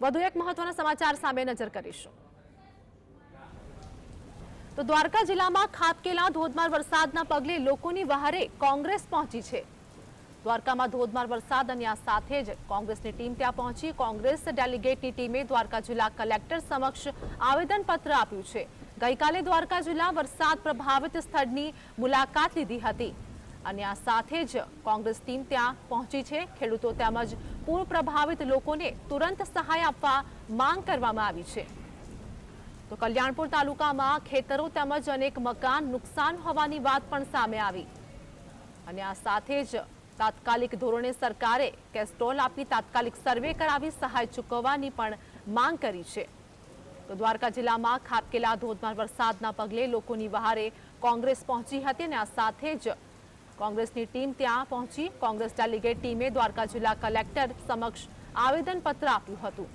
વધુ એક મહત્વના સમાચાર સામે નજર કરીશું તો દ્વારકા જિલ્લામાં ખાબકેલા ધોધમાર વરસાદના પગલે લોકોની વહારે કોંગ્રેસ પહોંચી છે। દ્વારકામાં ધોધમાર વરસાદ અને આ સાથે જ કોંગ્રેસની ટીમ ત્યાં પહોંચી। કોંગ્રેસ ડેલિગેટની ટીમે દ્વારકા જિલ્લા કલેક્ટર સમક્ષ આવેદનપત્ર આપ્યું છે। ગઈકાલે દ્વારકા જિલ્લા વરસાદ પ્રભાવિત સ્થળની મુલાકાત લીધી હતી અને આ સાથે જ કોંગ્રેસ ટીમ ત્યાં પહોંચી છે। ખેડૂતો તેમજ પૂર પ્રભાવિત લોકોને તુરંત સહાય આપવા માંગ કરવામાં આવી છે। તો કલ્યાણપુર તાલુકામાં ખેતરો તેમજ અનેક મકાન નુકસાન હોવાની વાત પણ સામે આવી અને આ સાથે જ તાત્કાલિક ધોરણે સરકારે કેસ્ટ્રોલ આપી તાત્કાલિક સર્વે કરાવી સહાય ચૂકવવાની પણ માંગ કરી છે। તો દ્વારકા જિલ્લામાં ખાબકેલા ધોધમાર વરસાદના પગલે લોકોની વહારે કોંગ્રેસ પહોંચી હતી અને આ સાથે જ કોંગ્રેસની ટીમ ત્યાં પહોંચી। કોંગ્રેસ ડેલિગેટ ટીમે દ્વારકા જિલ્લા કલેક્ટર સમક્ષ આવેદનપત્ર આપ્યું હતું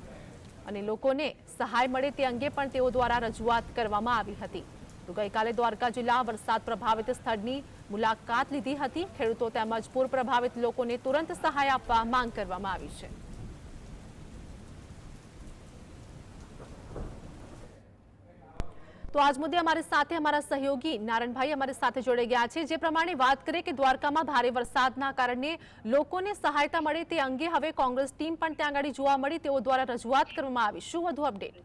અને લોકોને સહાય મળે તે અંગે પણ તેઓ દ્વારા રજૂઆત કરવામાં આવી હતી। તો ગઈકાલે દ્વારકા જિલ્લા વરસાદ પ્રભાવિત સ્થળની મુલાકાત લીધી હતી। ખેડૂતો તેમજ પૂર પ્રભાવિત લોકોને તુરંત સહાય આપવા માંગ કરવામાં આવી છે। તો આજ મુદ્દે અમારી સાથે અમારા સહયોગી નારણભાઈ અમારી સાથે જોડાઈ ગયા છે। જે પ્રમાણે વાત કરીએ કે દ્વારકામાં ભારે વરસાદના કારણે લોકોને સહાયતા મળે તે અંગે હવે કોંગ્રેસ ટીમ પણ ત્યાં આગળ જોવા મળી, તેઓ દ્વારા રજૂઆત કરવામાં આવી। શું વધુ અપડેટ?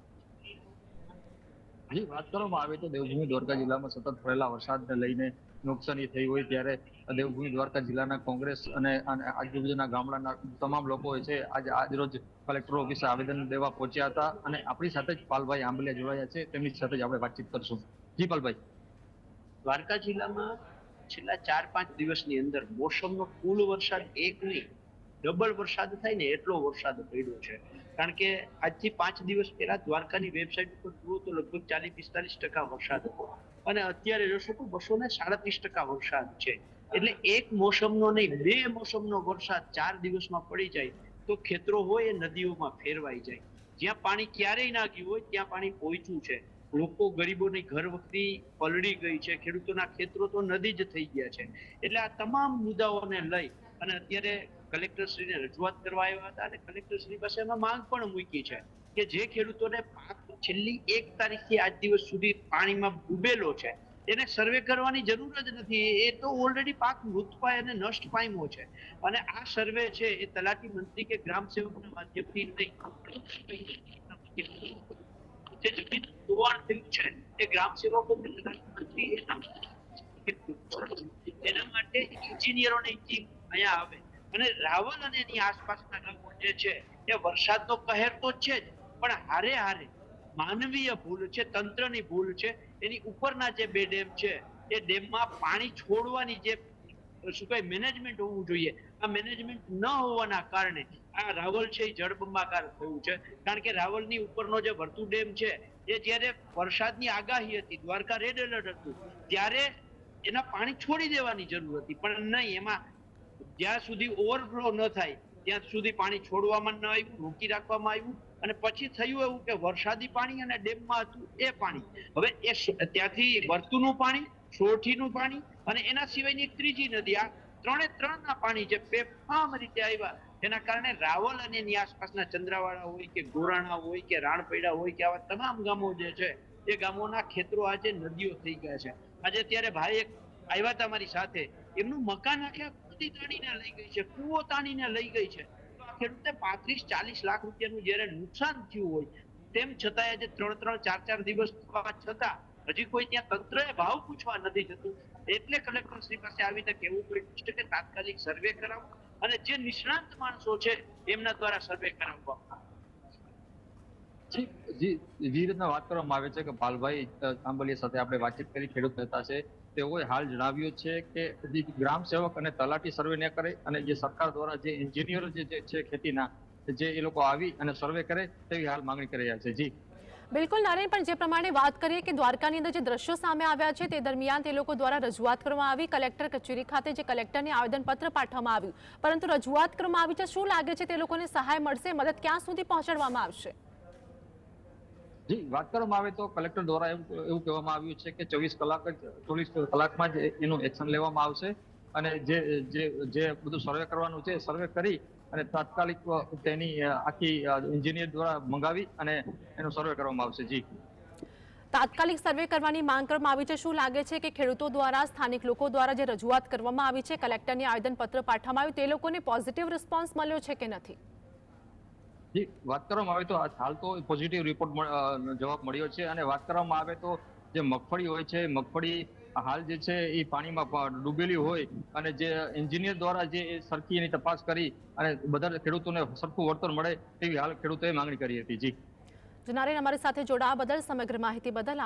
જી, વાત કરવામાં આવે તો દેવભૂમિ દ્વારકા જિલ્લામાં સતત પડેલા વરસાદને લઈને નુકસાની થઈ હોય ત્યારે દેવભૂમિ દ્વારકા જિલ્લાના કોંગ્રેસ અને આજુબાજુના ગામડાના તમામ લોકો છે આજરોજ કલેક્ટર ઓફિસે આવેદન દેવા પહોંચ્યા હતા અને આપણી સાથે જ પાલભાઈ આંબલિયા જોડાયા છે, તેમની સાથે જ આપણે વાતચીત કરશું। જી પાલભાઈ, દ્વારકા જિલ્લામાં છેલ્લા 4-5 દિવસની અંદર મોસમનો ફૂલ વરસાદ એક નહીં ડબલ વરસાદ થાય ને એટલો વરસાદ પડ્યો છે। કારણ કે આજથી 5 દિવસ પહેલા દ્વારકાની વેબસાઇટ ઉપર જુઓ તો લગભગ 40-45% વરસાદ હતો અને અત્યારે જોશો તો 237% વરસાદ છે। એટલે એક મોસમનો નહીં 2 મોસમનો વરસાદ 4 દિવસમાં પડી જાય તો ખેતરો હોય એ નદીઓમાં ફેરવાઈ જાય। જ્યાં પાણી ક્યારેય ના ગયું હોય ત્યાં પાણી પહોંચ્યું છે। લોકો ગરીબોની ઘર વખરી પલળી ગઈ છે, ખેડૂતોના ખેતરો તો નદી જ થઈ ગયા છે। એટલે આ તમામ મુદ્દાઓને લઈ અને અત્યારે કલેક્ટરશ્રીને રજૂઆત કરવા આવ્યા હતા અને કલેક્ટરશ્રી પાસે એમાં માંગ પણ મૂકી છે કે જે ખેડૂતોને પાક છેલ્લી 1 તારીખથી આજ દિવસ સુધી પાણીમાં ડૂબેલો છે એને સર્વે કરવાની જરૂર જ નથી। એ તો ઓલરેડી પાક મૃતપાય અને નષ્ટ પામ્યો છે અને આ સર્વે છે એ તલાટી મંત્રી કે ગ્રામ સેવકના માધ્યમથી નહીં, જે જમીન ધોવાણ થયું છે એ ગ્રામ સેવકો એના માટે એન્જિનિયરોની ટીમ અહીંયા આવે અને રાવલ અને એની આસપાસના ગામો જે છે એ વરસાદનો કહેર તો છે જ પણ હારે હારે માનવીય ભૂલ છે, તંત્રની ભૂલ છે। એની ઉપરના જે 2 ડેમ છે એ ડેમમાં પાણી છોડવાની જે શું કઈ મેનેજમેન્ટ હોવું જોઈએ, આ મેનેજમેન્ટ ન હોવાના કારણે આ રાવલ છે એ જળબંબાકાર થયું છે। કારણ કે રાવલની ઉપરનો જે વર્તુ ડેમ છે એ જ્યારે વરસાદની આગાહી હતી, દ્વારકા રેડ એલર્ટ હતું, ત્યારે એના પાણી છોડી દેવાની જરૂર હતી પણ નહીં, એમાં જ્યાં સુધી ઓવરફ્લો ન થાય ત્યાં સુધી પાણી છોડવામાં ન આવ્યું, રોકી રાખવામાં આવ્યું અને પછી થયું એવું કે વરસાદી પાણી અને ડેમમાં હતું એ પાણી હવે એ ત્યાંથી વર્તુનું પાણી, સોરઠીનું પાણી અને એના સિવાયની એક ત્રીજી નદી, આ 3 પાણી જે બેફામ રીતે આવ્યા જેના કારણે રાવલ અને એની આસપાસના ચંદ્રાવાળા હોય કે ગોરાણા હોય કે રાણપૈડા હોય કે આવા તમામ ગામો જે છે એ ગામોના ખેતરો આજે નદીઓ થઈ ગયા છે। આજે ત્યારે ભાઈ એક આવ્યા હતા મારી સાથે, એમનું મકાન આખે કુદી તાણીને લઈ ગઈ છે, કૂવો તાણીને લઈ ગઈ છે। તો આ ખેડૂતે 35-40 લાખ રૂપિયાનું જયારે નુકસાન થયું હોય તેમ છતાં આજે 3-4 દિવસ થવા છતાં હજી કોઈ ત્યાં તંત્રએ ભાવ પૂછવા નથી જતું। એટલે કલેક્ટર શ્રી પાસે આવીને કહેવું પડ્યું છે કે તાત્કાલિક સર્વે કરાવો અને જે નિષ્ણાંત માણસો છે એમના દ્વારા સર્વે કરાવવામાં આવે। જે રીતના વાત કરવામાં આવે છે કે પાલભાઈ આંબલિયા સાથે આપણે વાતચીત કરી, ખેડૂત નેતા છે, તેઓએ હાલ જણાવ્યું છે કે ગ્રામ સેવક અને તલાટી સર્વે ન કરે અને જે સરકાર દ્વારા જે એન્જિનિયરો જે છે ખેતીના જે એ લોકો આવી અને સર્વે કરે તેવી હાલ માંગણી કરી રહ્યા છે। જી બિલકુલ નારાયણ, પણ જે પ્રમાણે વાત કરીએ કે દ્વારકાની અંદર જે દ્રશ્યો સામે આવ્યા છે તે દરમિયાન તે લોકો દ્વારા રજૂઆત કરવામાં આવી કલેક્ટર કચેરી ખાતે, જે કલેક્ટરને આવેદનપત્ર પાઠવવામાં આવ્યું, પરંતુ રજૂઆત કરવામાં આવી છે। શું લાગે છે તે લોકોને સહાય મળશે? મદદ ક્યાં સુધી પહોંચાડવામાં આવશે? જી, વાત કરવામાં આવે તો કલેક્ટર દ્વારા એવું કહેવામાં આવ્યું છે કે 24 કલાકમાં જ એનું એક્શન લેવામાં આવશે અને જે બધું સર્વે કરવાનું છે સર્વે કરી અને તાત્કાલિક તેની આખી એન્જિનિયર દ્વારા મંગાવી અને એનો સર્વે કરવામાં આવશે. જી. તાત્કાલિક સર્વે કરવાની માંગ કરવામાં આવી છે. શું લાગે છે કે ખેડૂતો દ્વારા, સ્થાનિક લોકો દ્વારા જે રજૂઆત કરવામાં આવી છે, કલેક્ટરને આવેદનપત્ર પાઠવવામાં આવ્યું, તે લોકોને પોઝિટિવ રિસ્પોન્સ મળ્યો છે કે નથી? જી, વાત કરવામાં આવે તો હાલ તો પોઝિટિવ રિપોર્ટ જવાબ મળ્યો છે. અને વાત કરવામાં આવે તો જે મગફળી હોય છે, મગફળી હાલ જે છે એ પાણીમાં ડૂબેલી હોય અને જે એન્જિનિયર દ્વારા જે સરખી એની તપાસ કરી અને બધા ખેડૂતોને સરખું વળતર મળે તેવી હાલ ખેડૂતોએ માંગણી કરી હતી. જી. જનારેન, અમારી સાથે જોડાવા બદલ, સમગ્ર માહિતી બદલ